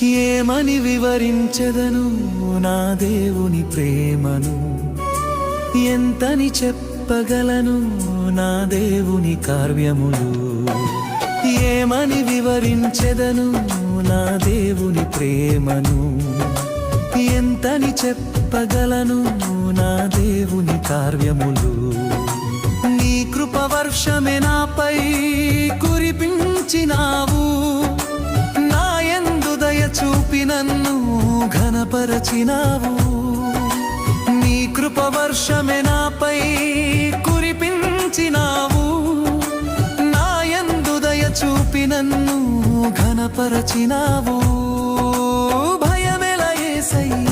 ఏమని వివరించెదను నా దేవుని ప్రేమను, ఎంతని చెప్పగలను నా దేవుని కార్యములు. ఏమని వివరించెదను నా దేవుని ప్రేమను, ఎంతని చెప్పగలను నా దేవుని కార్యములు. నీ కృపవర్షమే నాపై కురిపించినావు, నా యందు దయ చూపి నన్ను ఘనపరచినావు. నీ కృపవర్షమే నాపై కురిపించినావు, నా యందు దయ చూపి నన్ను ఘనపరచినావు. భయమెల యేసయ్యా,